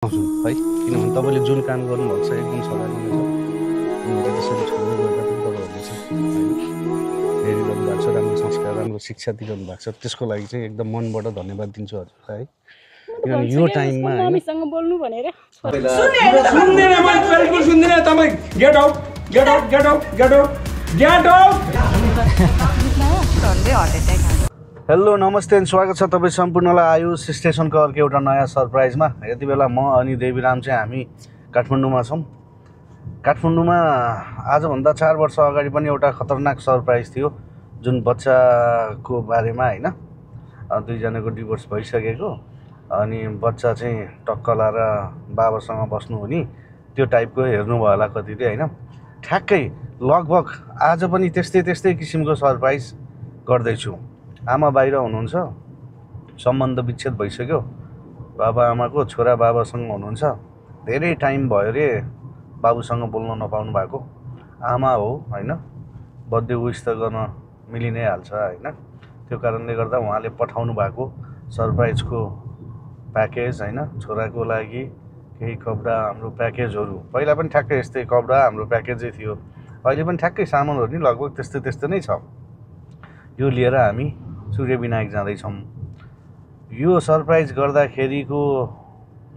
है किनभने तपाईँले जुन काम गर्नुभएको छ एकदम सराहनीय छ। उनीहरूले त्यसरी छोड्नु गर्दा पनि तपाईँहरूले चाहिँ हेरी गर्नुभएको छ, राम्रो संस्कार राम्रो शिक्षा दिइरहनु भएको छ, त्यसको लागि चाहिँ एकदम मनबाट धन्यवाद दिन्छु हजुरलाई है। किनभने यो टाइममा मम्मीसँग बोल्नु भनेर सुन्दैन मैले बिल्कुल सुन्दिनँ। तपाईँ get out get out get out get out get out. Hello नमस्ते अनि स्वागत छ तपाईँ सम्पूर्णलाई आयुष स्टेसनको अर्को एउटा नयाँ सरप्राइजमा। यति बेला म अनि देवीराम चाहिँ हामी काठमाडौँमा छौँ। काठमाडौँमा आजभन्दा 4 वर्ष अगाडि पनि एउटा खतरनाक सरप्राइज थियो, जुन बच्चाको बारेमा होइन। दुईजनाको डिभोर्स भइसकेको अनि बच्चा चाहिँ टक्क लाएर बाबासँग बस्नु हुने त्यो टाइपको हेर्नुभयो होला कतिले होइन। ठ्याक्कै लगभग आज पनि त्यस्तै किसिमको सरप्राइज गर्दैछु। आमा बाहिर हुनुहुन्छ, सम्बन्ध विच्छेद भइसक्यो, बाबा आमाको छोरा बाबासँग हुनुहुन्छ। धेरै टाइम भयो रे बाबुसँग बोल्न नपाउनु भएको। आमा हो होइन, बर्थडे विस त गर्न मिलि नै हाल्छ होइन। त्यो कारणले गर्दा उहाँले पठाउनु भएको सरप्राइजको प्याकेज होइन, छोराको लागि केही कपडा हाम्रो प्याकेजहरू पहिला पनि ठ्याक्कै यस्तै कपडा हाम्रो प्याकेजै थियो, अहिले पनि ठ्याक्कै सामानहरू नि लगभग त्यस्तै नै छ। यो लिएर हामी सूर्य विनायक जाँदैछौँ। यो सरप्राइज गर्दाखेरिको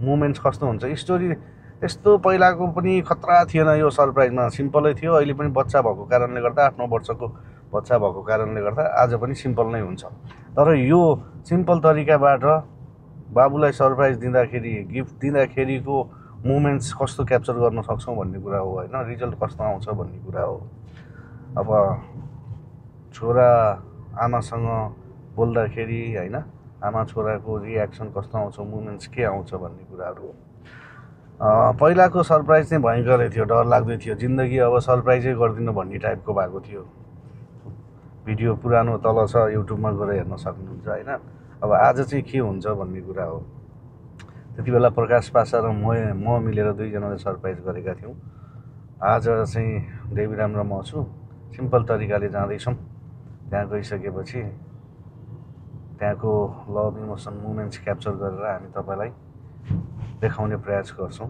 मोमेन्ट्स कस्तो हुन्छ, स्टोरी यस्तो पहिलाको पनि खतरा थिएन। यो सरप्राइजमा सिम्पलै थियो। अहिले पनि बच्चा भएको कारणले गर्दा 8-9 वर्षको बच्चा भएको कारणले गर्दा आज पनि सिम्पल नै हुन्छ। तर यो सिम्पल तरिकाबाट बाबुलाई सरप्राइज दिँदाखेरि गिफ्ट दिँदाखेरिको मोमेन्ट्स कस्तो क्याप्चर गर्न सक्छौँ भन्ने कुरा हो होइन। रिजल्ट कस्तो आउँछ भन्ने कुरा हो। अब छोरा आमासँग बोल्दाखेरि होइन, आमा छोराको रियाक्सन कस्तो आउँछ, मोमेन्ट्स के आउँछ भन्ने कुराहरू हो। पहिलाको सरप्राइज चाहिँ भयङ्करै थियो, डर लाग्दै थियो। जिन्दगी अब सरप्राइजै गरिदिनु भन्ने टाइपको भएको थियो। भिडियो पुरानो तल छ, युट्युबमा गएर हेर्न सक्नुहुन्छ होइन। अब आज चाहिँ के हुन्छ भन्ने कुरा हो। त्यति बेला प्रकाश पासा र म मिलेर दुईजनाले सरप्राइज गरेका थियौँ। आज चाहिँ देवीराम र म छु, सिम्पल तरिकाले जाँदैछौँ। त्यहाँ गइसकेपछि त्यहाँको लभ इमोसन मोमेन्ट्स क्याप्चर गरेर हामी तपाईँलाई देखाउने प्रयास गर्छौँ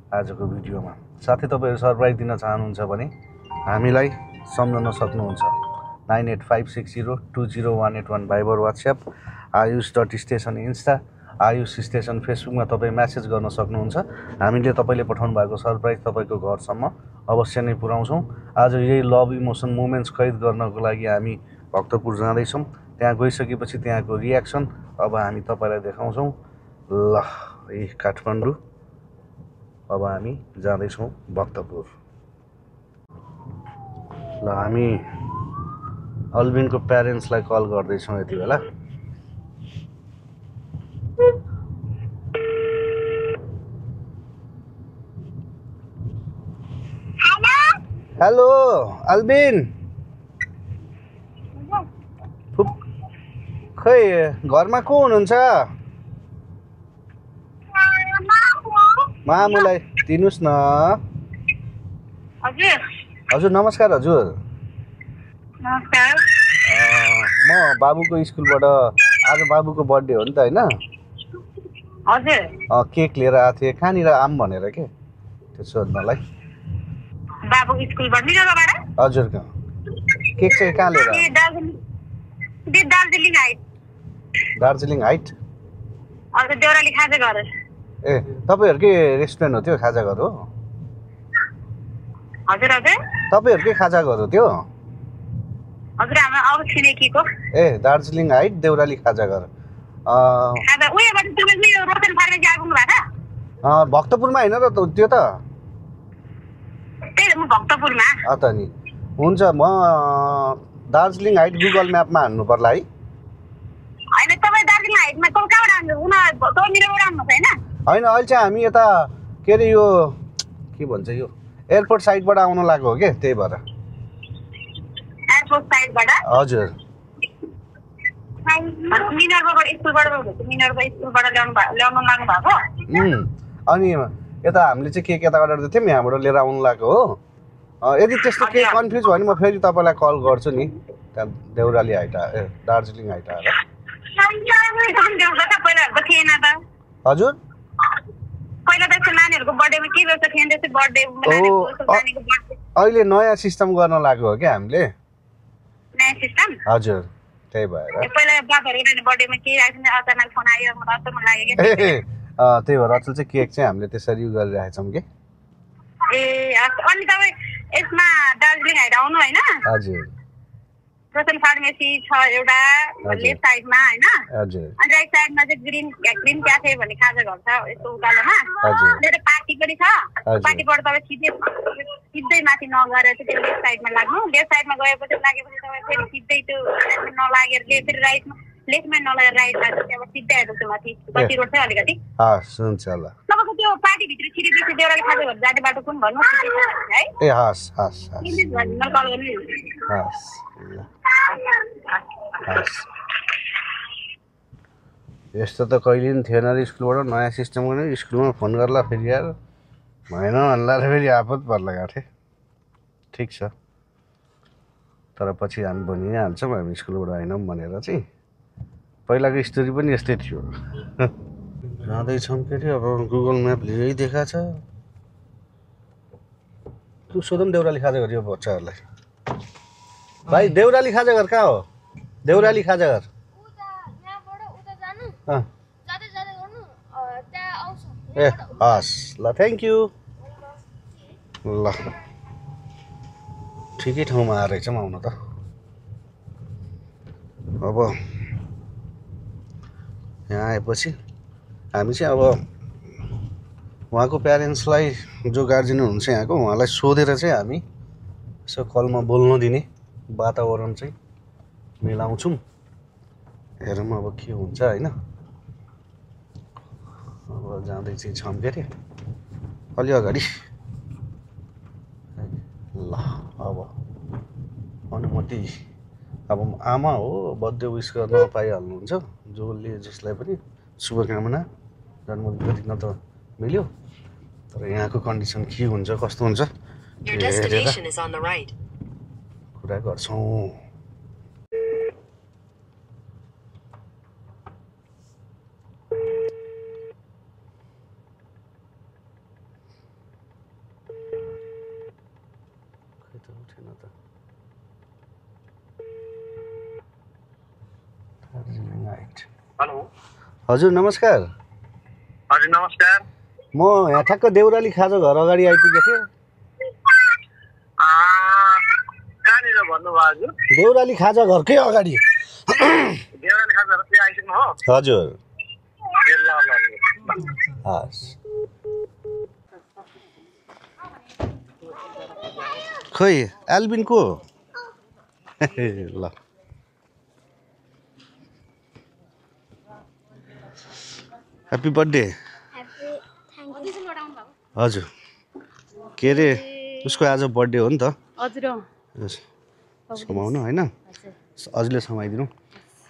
आजको भिडियोमा। साथै तपाईँहरू सरप्राइज दिन चाहनुहुन्छ भने हामीलाई सम्झन सक्नुहुन्छ। 9856020181 Viber WhatsApp, ayush.station Insta, Ayush station फेसबुकमा तपाईँ म्यासेज गर्न सक्नुहुन्छ। हामीले तपाईँले पठाउनु भएको सरप्राइज तपाईँको घरसम्म अवश्य नै पुर्याउँछौँ। आज यही लभ इमोसन मोमेन्ट्स कैद गर्नको लागि हामी भक्तपुर जाँदैछौँ। त्यहाँ गइसकेपछि त्यहाँको रियाक्सन अब हामी तपाईँलाई देखाउँछौँ। ल काठमाडौँ अब हामी जाँदैछौँ भक्तपुर। ल हामी अल्बिनको प्यारेन्ट्सलाई कल गर्दैछौँ यति बेला। हेलो अल्बिन, खै घरमा को हुनुहुन्छ? मामुलाई दिनुहोस् न। हजुर नमस्कार। हजुर नमस्कार। म बाबुको स्कुलबाट, आज बाबुको बर्थडे हो नि त होइन? हजुर केक लिएर आएको थिएँ, कहाँनिर आऊँ भनेर के त्यो सोध्नलाई। बाबुको स्कुलबाट निरबाट? हजुर केक चाहिँ कहाँ लिएर? दार्जिलिङ हाइट। दार्जिलिङ हाइट? हजुर देउराली खाजा घर। ए तपाईँहरूकै रेस्टुरेन्ट हो त्यो, खाजा घर हो? हजुर हजुर तपाईँहरूकै खाजा घर हो त्यो? हजुर हाम्रो अरू छिमेकीको। ए दार्जिलिङ हाइट देउराली खाजा घर। खाजा उयोबाट तपाईँ रोशन फार्मेसी आउनु भएको? भक्तपुरमा होइन र त्यो त? त्यही म भक्तपुरमा। त नि हुन्छ। म दार्जिलिङ हाइट गुगल म्यापमा हान्नु पर्ला है? होइन तपाईँ दार्जिलिङ हाइटमा कहाँबाट आउनु? मिरोबाट आउनु होइन? होइन अहिले चाहिँ हामी यता के अरे यो के भन्छ यो एयरपोर्ट साइडबाट आउनु लागेको हो क्या, त्यही भएर। एयरपोर्ट साइडबाट? हजुर। मिनरबाट स्कुलबाट ल्याउनु लाग्नु भएको? अनि यता हामीले चाहिँ केक यता अर्डर दिएको थियौँ, यहाँबाट लिएर आउनु लागेको हो। यदि त्यस्तो केही कन्फ्युज भयो भने म फेरि तपाईँलाई कल गर्छु नि। त्यहाँ देउराली हाइट दार्जिलिङ हाइट आएर। हजुर पहिला त यस्तो नानीहरूको बर्थडेमा के गर्छ थिएन त्यस्तै बर्थडे नानीको बर्थडे अहिले नयाँ सिस्टम गर्न लाग्यो हो क्या हामीले नयाँ सिस्टम हजुर त्यही भएर पहिला बाबाहरूको बर्थडेमा के राख्छ अचानक फोन आयो मलाई अचम्म लाग्यो क्या त्यही भएर अचल चाहिँ केक चाहिँ हामीले त्यसरी गरिरहेको छौँ कि ए अनि तपाईँ यसमा दार्जिलिङ आएर आउनु होइन हजुर प्रसन फार्मेसी छ एउटा लेफ्ट साइडमा होइन हजुर अनि राइट साइडमा चाहिँ ग्रिन क्याफे भन्ने खाजा घर छ यस्तो उकालोमा मेरो पार्टी पनि छ पार्टीबाट तपाईँ सिधै माथि नगएर चाहिँ त्यो लेफ्ट साइडमा लाग्नु लेफ्ट साइडमा लागेपछि तपाईँ फेरि सिधै त्यो नलागेर फेरि राइटमा लेफ्टमा नलागेर राइटमा त्यहाँबाट सिधै आइपुग्छ माथि बस्ती रोड चाहिँ अलिकति हस् हुन्छ ल तपाईँको त्यो पार्टीभित्र छिरेपछि देउराली खाजा घर जाने बाटो कुन भन्नु है ए हस् हस् कल गर्नु हस् यस्तो त कहिले पनि थिएन र स्कुलबाट नयाँ सिस्टम गर्नु स्कुलमा फोन गर्ला फेरि यार भएन भन्ला फेरि आपत पर्ला गएको थिएँ ठिक छ तर पछि हामी भनिहाल्छौँ हामी स्कुलबाट आएनौँ भनेर चाहिँ पहिलाको स्टोरी पनि यस्तै थियो जाँदैछौँ के अरे अब गुगल म्यापले यही देखाएको छ तँ सोधौँ देउराली खाजा घर यो बच्चाहरूलाई भाइ देउराली खाजा घर कहाँ हो देउराली खाजा घर ए हस् ल थ्याङ्क यू ल ठिकै ठाउँमा आएर चाहिँ आउनु त अब यहाँ आएपछि हामी चाहिँ अब उहाँको प्यारेन्ट्सलाई जो गार्जियन हुनुहुन्छ यहाँको उहाँलाई सोधेर चाहिँ हामी यसो कलमा बोल्न दिने वातावरण चाहिँ मिलाउँछौँ हेरौँ अब के हुन्छ होइन अब जाँदै चाहिँ छौँ के अरे अलि अगाडि ल अब अनुमति अब आमा हो बर्थडे विस गर्न पाइहाल्नुहुन्छ जसले जसलाई पनि शुभकामना जन्मदिनको दिन त मिल्यो तर यहाँको कन्डिसन के हुन्छ कस्तो हुन्छ कुरा गर्छौँ हेलो हजुर नमस्कार हजुर नमस्कार म यहाँ ठ्याक्क देउराली खाजा घर अगाडि आइपुगेको थिएँ कहाँनिर भन्नुभयो हजुर देउराली खाजा घरकै अगाडि देउराली खाजा घर त्यहाँ आइसक्नु हो हजुर ए ल ल हस् खोइ एल्बिन को ल ह्याप्पी बर्थडे हजुर के अरे उसको आज बर्थडे हो नि त हजुर समाउनु होइन अझले समाइदिनु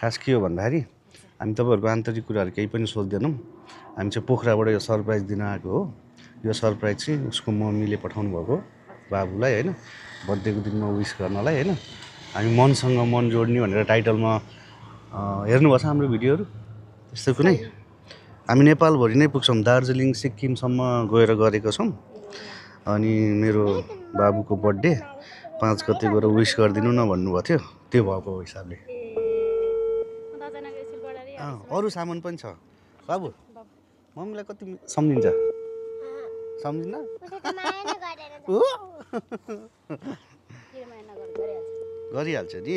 खास के हो भन्दाखेरि हामी तपाईँहरूको आन्तरिक कुराहरू केही पनि सोध्दैनौँ हामी चाहिँ पोखराबाट यो सरप्राइज दिन आएको हो यो सरप्राइज चाहिँ उसको मम्मीले पठाउनु भएको बाबुलाई होइन बर्थडेको दिनमा विस गर्नलाई होइन हामी मनसँग मन जोड्ने भनेर टाइटलमा हेर्नुभएको छ हाम्रो भिडियोहरू त्यस्तो कुनै हामी नेपालभरि नै पुग्छौँ दार्जिलिङ सिक्किमसम्म गएर गरेको छौँ अनि मेरो बाबुको बर्थडे 5 गते गएर विस गरिदिनु न भन्नुभएको थियो त्यो भएको हिसाबले अरू सामान पनि छ बाबु मम्मीलाई कति सम्झिन्छ सम्झिन्न गरिहाल्छ नि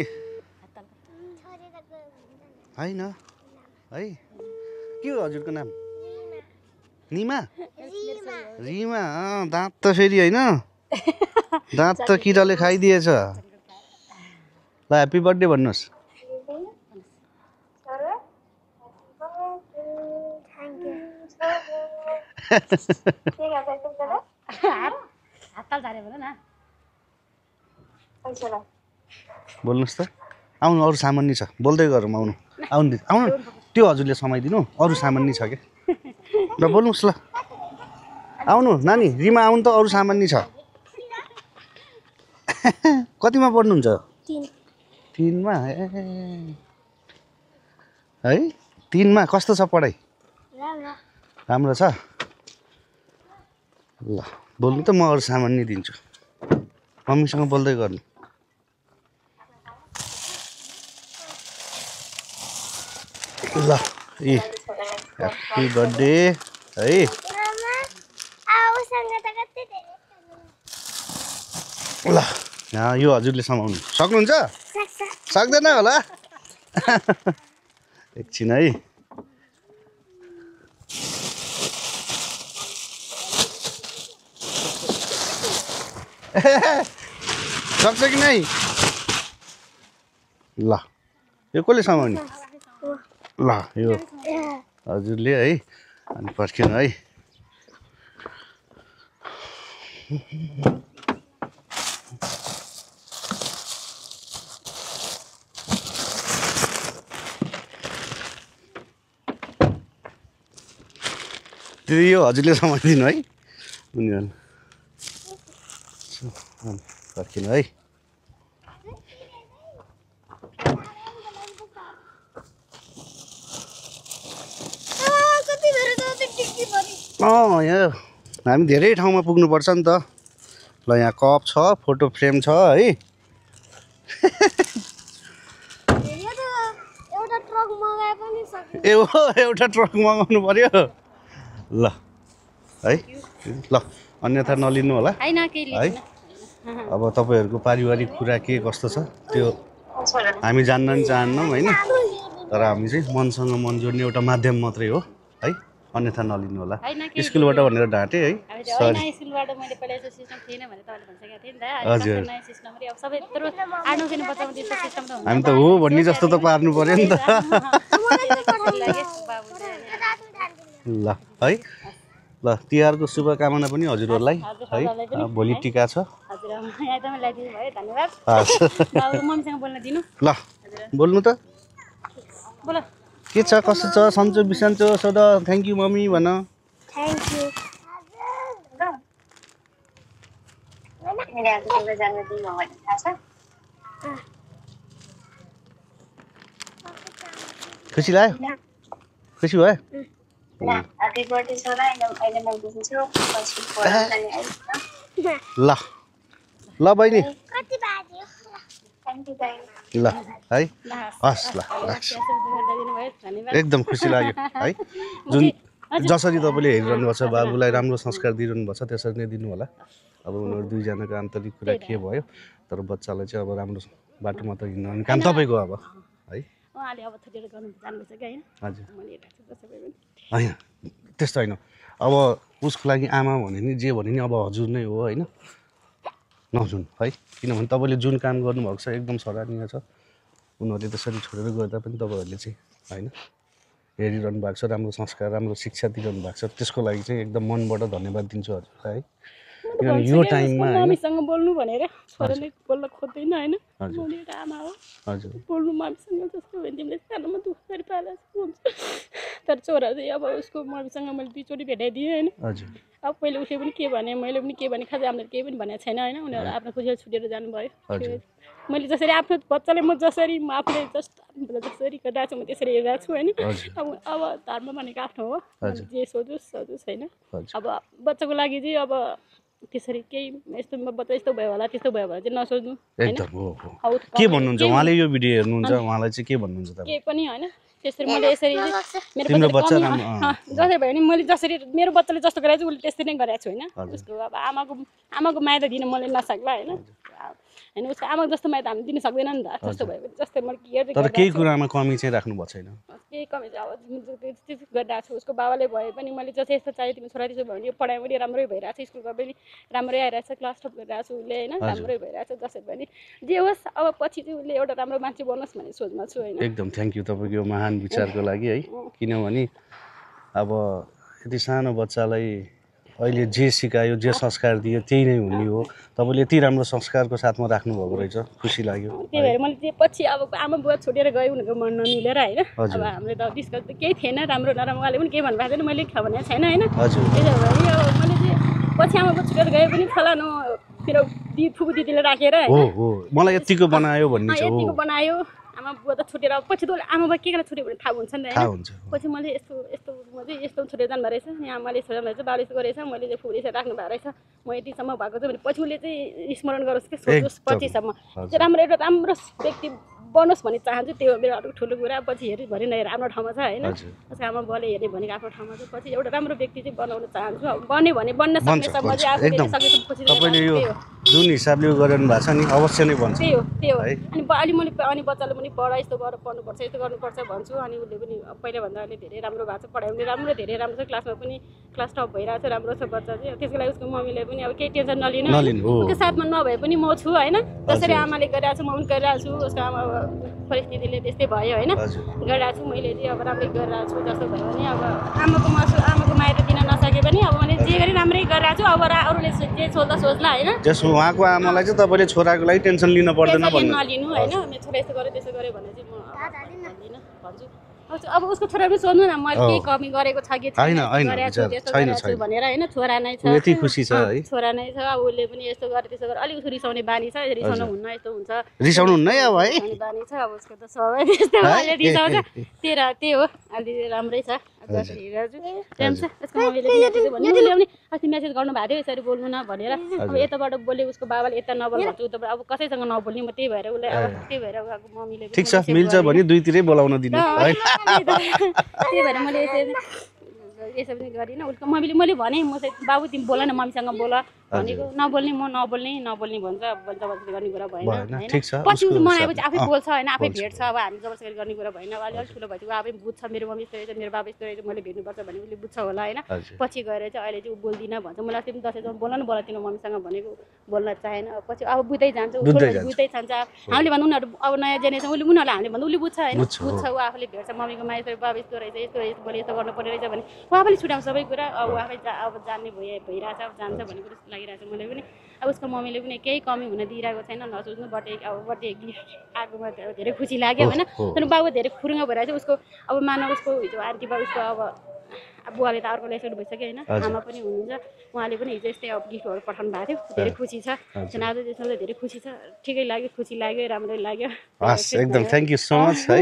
होइन है के हो हजुरको नाम निमा रिमा दाँत त फेरि होइन दाँत त किराले खाइदिएछ ल ह्याप्पी बर्थडे भन्नुहोस् बोल्नुहोस् त आउनु अरू सामान नि छ बोल्दै गरौँ आउनु आउनु आउनु त्यो हजुरले समाइदिनु अरू सामान नि छ क्या ल बोल्नुहोस् ल आउनु नानी रिमा आउनु त अरू सामान नि छ कतिमा पढ्नुहुन्छ 3मा है 3मा कस्तो छ पढाइ राम्रो छ ल बोल्नु त म अरू सामान नि दिन्छु मम्मीसँग बोल्दै गर्नु ल ए ह्याप्पी बर्थडे है ल यहाँ यो हजुरले समाउनु सक्नुहुन्छ सक्दैन होला एकछिन है सक्छ कि नै ल यो कसले समाउने ल यो हजुरले है अनि पर्खिनु है त्यो यो हजुरले समाइदिनु है उनीहरू पर्खिनु है यहाँ हामी धेरै ठाउँमा पुग्नुपर्छ नि त ल यहाँ कप छ फोटो फ्रेम छ है एउटा ट्रक मगाउनु पर्यो ल है ल अन्यथा नलिनु होला है अब तपाईँहरूको पारिवारिक कुरा के कस्तो छ त्यो हामी जान्न नि चाहन्नौँ होइन तर हामी चाहिँ मनसँग मन जोड्ने एउटा माध्यम मात्रै हो है अन्यथा नलिनु होला स्कुलबाट भनेर ढाँटे है सरी हामी त हो भन्ने जस्तो त पार्नु पर्यो नि त ल है ल तिहारको शुभकामना पनि हजुरहरूलाई है भोलि टिका छ ल बोल्नु त के छ कसो छ सन्चो बिसन्चो सोध थ्याङ्क यू मम्मी भन खुसी लाग्यो खुसी भयो ल ल बहिनी ल है हस् ल एकदम खुसी लाग्यो है जुन जसरी तपाईँले हेरिरहनु भएको छ बाबुलाई राम्रो संस्कार दिइरहनु भएको छ त्यसरी नै दिनु होला अब उनीहरू दुईजनाको आन्तरिक कुरा के भयो तर बच्चालाई चाहिँ अब राम्रो बाटोमा त हिँड्नु काम तपाईँको अब है हजुर होइन त्यस्तो होइन अब उसको लागि आमा भने नि जे भने नि अब हजुर नै हो होइन नजुन है किनभने तपाईँले जुन काम गर्नुभएको छ एकदम सराहनीय छ उनीहरूले त्यसरी छोडेर गर्दा पनि तपाईँहरूले चाहिँ होइन हेरिरहनु भएको छ राम्रो संस्कार राम्रो शिक्षा दिइरहनु भएको छ त्यसको लागि चाहिँ एकदम मनबाट धन्यवाद दिन्छु हजुरलाई है किनभने यो टाइममा मम्मीसँग बोल्नु भनेर छोराले बोल्न खोज्दैन होइन मम्मी एउटा आमा हो हजुर बोल्नु मम्मीसँग जस्तो भने तिमीले सानोमा दुःख गरी पालेको हुन्छ तर छोरा चाहिँ अब उसको मम्मीसँग मैले दुईचोटि भेटाइदिएँ होइन हजुर अब पहिले उसले पनि के भने मैले पनि के भने खासै हामीले केही पनि भनेको छैन होइन उनीहरू आफ्नो खुसीले छुटेर जानुभयो मैले जसरी आफ्नो बच्चाले म जसरी म आफूले जसरी गरिरहेको छु म त्यसरी हेरिरहेको छु होइन अब धर्म भनेको आफ्नो हो जे सोचोस् सोचोस् होइन अब बच्चाको लागि चाहिँ अब त्यसरी केही यस्तो बच्चा यस्तो भयो होला त्यस्तो भयो होला चाहिँ नसोच्नु एकदम हो के भन्नुहुन्छ उहाँले यो भिडियो हेर्नुहुन्छ उहाँलाई चाहिँ के भन्नुहुन्छ तपाईँ के पनि होइन त्यसरी मैले यसरी मेरो बच्चा जसरी भयो नि मैले जसरी मेरो बच्चाले जस्तो गरेको छु उसले त्यसरी नै गरेको छु होइन उसको अब आमाको माया त दिन मैले नसक्ला होइन होइन उसको आमाको जस्तो माया त हामी दिन सक्दैन नि त जस्तो भयो भने जस्तै मैले केयर तर केही कुरामा कमी चाहिँ राख्नु भएको छैन केही कमी चाहिँ अब त्यस्तो गरिरहेको छु उसको बाबाले भए पनि मैले जस्तै यस्तो चाहियो तिमी छोरा त्यसो भयो भने यो पढाइ पनि राम्रै भइरहेको छ स्कुलमा पनि राम्रै आइरहेको छ क्लास टप गरिरहेको छु उसले होइन राम्रै भइरहेको छ जसरी पनि जे होस् अब पछि चाहिँ उसले एउटा राम्रो मान्छे बनोस् भन्ने सोचमा छु होइन एकदम थ्याङ्क यू तपाईँको यो महान विचारको लागि है किनभने अब यति सानो बच्चालाई अहिले जे सिकायो जे संस्कार दियो त्यही नै हुने हो तपाईँले यति राम्रो संस्कारको साथमा राख्नुभएको रहेछ खुसी लाग्यो त्यही भएर मैले त्यो पछि अब आमा बुवा छोडेर गयो उनीहरूको मन नमिलेर होइन अब हामीले त डिस्कस त केही थिएन राम्रो नराम्रो उहाँले पनि केही भन्नुभएको छैन मैले भनेको छैन होइन त्यसो भए अब मैले चाहिँ पछि आमा बुवा छुटेर गए पनि फलानु मेरो फुपू दिदीले राखेर हो मलाई यतिको बनायो भन्ने छ यतिको बनायो आमा बुवा त छुटेर पछि त आमा बुवा के गरेर छुट्यो भने थाहा हुन्छ नि थाहा हैन हुन्छ पछि मैले यस्तो यस्तो म चाहिँ यस्तो छुटेर जानु रहेछ यहाँ मैले छोडेर रहेछ बाबुले यस्तो गरेछ मैले चाहिँ फुरेछ राख्नु भएको रहेछ म यतिसम्म भएको छु भने पछि उसले चाहिँ स्मरण गरोस् कि सोचोस् पछिसम्म चाहिँ राम्रो एउटा राम्रो व्यक्ति बनोस् भन्ने चाहन्छु त्यो मेरो अरू ठुलो कुरा पछि हेरि भरि नै राम्रो ठाउँमा छ हैन त्यसको आमा बुवाले हेर्ने भनेको आफ्नो ठाउँमा छ पछि एउटा राम्रो व्यक्ति चाहिँ बनाउन चाहन्छु बन्यो भने बन्न सक्नेसम्म चाहिँ आफूले सकेसम्म कोसिस तपाईँले यो जुन हिसाबले गरिरहनु भएको छ नि अवश्य नै बन्छ त्यही हो अनि अलि मैले अनि बच्चाले पनि पढ यस्तो गरेर पढ्नुपर्छ यस्तो गर्नुपर्छ भन्छु अनि उसले पनि पहिलाभन्दा अहिले धेरै राम्रो भएको छ पढाइ पनि राम्रो धेरै राम्रो छ क्लासमा पनि क्लास टप भइरहेको छ राम्रो छ बच्चा चाहिँ त्यसको लागि उसको मम्मीले पनि अब केही टेन्सन नलिनु उसको साथमा नभए पनि म छु होइन जसरी आमाले गरिरहेको छु म पनि गरिरहेको छु उसको आमा परिस्थितिले त्यस्तै भयो होइन गरिरहेको छु मैले चाहिँ अब राम्रै गरिरहेको छु जस्तो भयो भने अब आमाको माया त दिन नसके पनि अब मैले जे गरी राम्रै गरिरहेको छु अब अरूले जे सोच्दा सोच्ला होइन त्यसो उहाँको आमालाई चाहिँ तपाईँले छोराको लागि टेन्सन लिनु पर्दैन भन्नु नलिनु होइन मेरो छोरा यस्तो गर्यो त्यसो गर्यो भने चाहिँ म भन्दिनँ भन्छु अब उसको छोरा पनि सोध्नु न मैले केही कमी गरेको छ कि छैन भनेर होइन छोरा नै छ यति खुसी छ है छोरा नै छ अब उसले पनि यस्तो गरे त्यसो गरे अलिक उसको रिसाउने बानी छ रिसाउनु हुन्न यस्तो हुन्छ रिसाउनु हुन्न अब है बानी छ अब उसको त सबै त्यस्तो अहिले रिसाउँछ त्यही हो अलि राम्रै छ उसको मम्मीले पनि अस्ति मेसेज गर्नुभएको थियो यसरी बोल्नु न भनेर अब यताबाट बोले उसको बाबाले यता नबोल्नु भन्छ उताबाट अब कसैसँग नबोल्ने म त्यही भएर उसलाई अब त्यही भएर उहाँको मम्मीले ठिक छ मिल्छ भने दुईतिरै बोलाउन दिनु है त्यही भएर मैले यसो पनि गरिनँ उसको मम्मीले मैले भने म चाहिँ बाबु तिमी बोल न मम्मीसँग बोल भनेको नबोल्ने म नबोल्ने भन्छ जबरजस्ती गर्ने कुरा भएन होइन पछि मनाएपछि आफै बोल्छ होइन आफै भेट्छ अब हामी जबरजस्ती गर्ने कुरा भएन अलिअलि ठुलो भएपछि आफै बुझ्छ मेरो मम्मी यस्तो रहेछ मेरो बाबा यस्तो रहेछ मैले भेट्नुपर्छ भने उसले बुझ्छ होला होइन पछि गएर चाहिँ अहिले चाहिँ ऊ बोल्दिनँ भन्छ मलाई अस्ति पनि दसैँसम्म बोल्न तिम्रो मम्मीसँग भनेको बोल्न चाहेन पछि अब बुझ्दै जान्छ बुझ्दै जान्छ हामीले भन्दा उनीहरू अब नयाँ जेनेरेसन उसले उनीहरूलाई हामीले भन्दा उसले बुझ्छ होइन बुझ्छ ऊ आफूले भेट्छ मम्मीको माया यस्तो बाबा यस्तो रहेछ मैले यस्तो गर्नुपर्ने रहेछ भने ऊ आफैले छुट्याउँछ सबै कुरा अब आफै अब जान्ने भइरहेछ अब जान्छ भन्ने कुरा लागिरहेछ मलाई पनि अब उसको मम्मीले पनि केही कमी हुन दिइरहेको छैन नसोच्नु बर्थडे गिफ्ट आएकोमा धेरै खुसी लाग्यो होइन तर बाबु धेरै खुरुङ्ग भइरहेछ उसको अब मानव उसको हिजो आन्टी बा उसको अब बुवाले त अर्को लेसन भइसक्यो होइन आमा पनि हुनुहुन्छ उहाँले पनि हिजो यस्तै अब गिफ्टहरू पठाउनु भएको थियो धेरै खुसी छ आज त्यसमा त धेरै खुसी छ ठिकै लाग्यो खुसी लाग्यो राम्रै लाग्यो एकदम थ्याङ्क यू सो मच है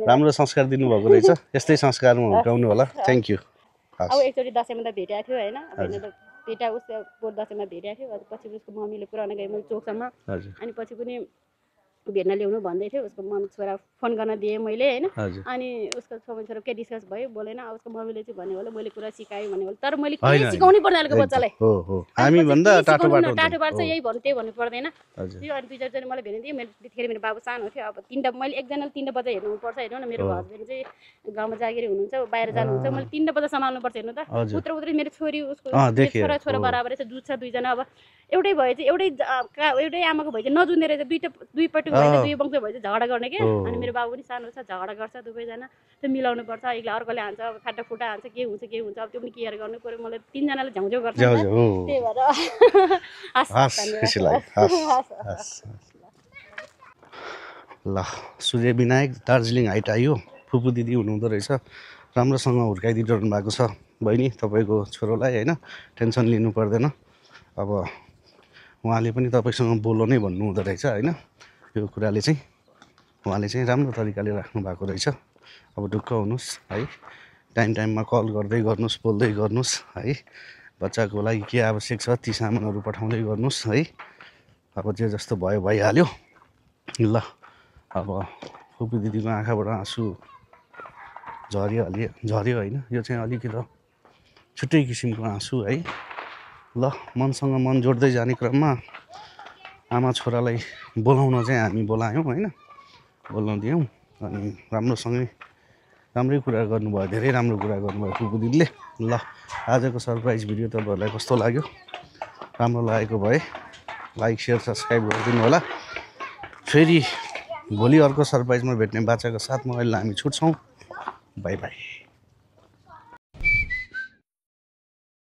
राम्रो संस्कार दिनुभएको रहेछ यस्तै संस्कारमा हुर्काउनु होला थ्याङ्क यू अब एकचोटि दसैँमा त भेटेको थियो होइन भेटा उसको पोहोर दसैँमा भेटेको थियो पछि उसको मम्मीले पुऱ्याउन गयो मैले चोकसम्म अनि पछि पनि भेट्न ल्याउनु भन्दै थियो उसको मम्मी छोरा फोन गर्न दिएँ मैले होइन अनि उसको छोरा के डिस्कस भयो बोलेन उसको मम्मीले चाहिँ भन्यो होला मैले कुरा सिकाएँ भन्यो होला तर मैले के सिकाउनै पर्दैन अहिलेको बच्चालाई टाटो बाटो यही भन्नु त्यही भन्नु पर्दैन त्यो अनि टिचर चाहिँ मलाई भेटिदिएँ मैले त्यतिखेर मेरो बाबु सानो थियो अब मैले एकजनाले 3टा बच्चा हेर्नुपर्छ हेर्नु न मेरो हस्बेन्ड चाहिँ गाउँमा जागिरी हुनुहुन्छ बाहिर जानुहुन्छ मैले 3टा बच्चा सम्हाल्नुपर्छ हेर्नु त उत्र मेरो छोरी उसको छोरा बराबरै छ दुध छ दुईजना अब एउटै भए चाहिँ एउटै आमाको भए चाहिँ नजुन्ने रहेछ दुईपट्टि दुई वंश भए चाहिँ झगडा गर्ने क्या अनि मेरो बाबु पनि सानो छ झगडा गर्छ दुवैजना त्यो मिलाउनु पर्छ एकले अर्कोले हान्छ अब खाटा फुटा हान्छ के हुन्छ अब त्यो पनि केयर गर्नु पर्यो मलाई 3जनाले झ्याउझ्याउ गर्छ त्यही भएर ल सूर्य विनायक दार्जिलिङ हाइट आयो फुपू दिदी हुनुहुँदो रहेछ राम्रोसँग हुर्काइदिनु भएको छ बहिनी तपाईँको छोरोलाई होइन टेन्सन लिनु पर्दैन अब उहाँले पनि तपाईँसँग बोल्नु नै भन्नुहुँदो रहेछ होइन यो कुराले चाहिँ उहाँले चाहिँ राम्रो तरिकाले राख्नु भएको रहेछ अब ढुक्क हुनुहोस् है टाइममा कल गर्दै गर्नुहोस् बोल्दै गर्नुहोस् है बच्चाको लागि के आवश्यक छ ती सामानहरू पठाउँदै गर्नुहोस् है अब जे जस्तो भयो भइहाल्यो ल अब फुपू दिदीको आँखाबाट आँसु झऱ्यो होइन यो चाहिँ अलिकति छुट्टै किसिमको आँसु है ल मनसँग मन जोड्दै जाने क्रममा आमा छोरालाई बोलाउन चाहिँ हामी बोलायौँ होइन बोल्न दियौँ अनि राम्रै कुरा गर्नुभयो धेरै राम्रो कुरा गर्नुभयो फुपू दिदीले ल आजको सरप्राइज भिडियो तपाईँहरूलाई कस्तो लाग्यो राम्रो लागेको भए लाइक सेयर सब्सक्राइब गरिदिनु होला फेरि भोलि अर्को सरप्राइजमा भेट्ने बाचाको साथमा अहिले हामी छुट्छौँ बाई बाई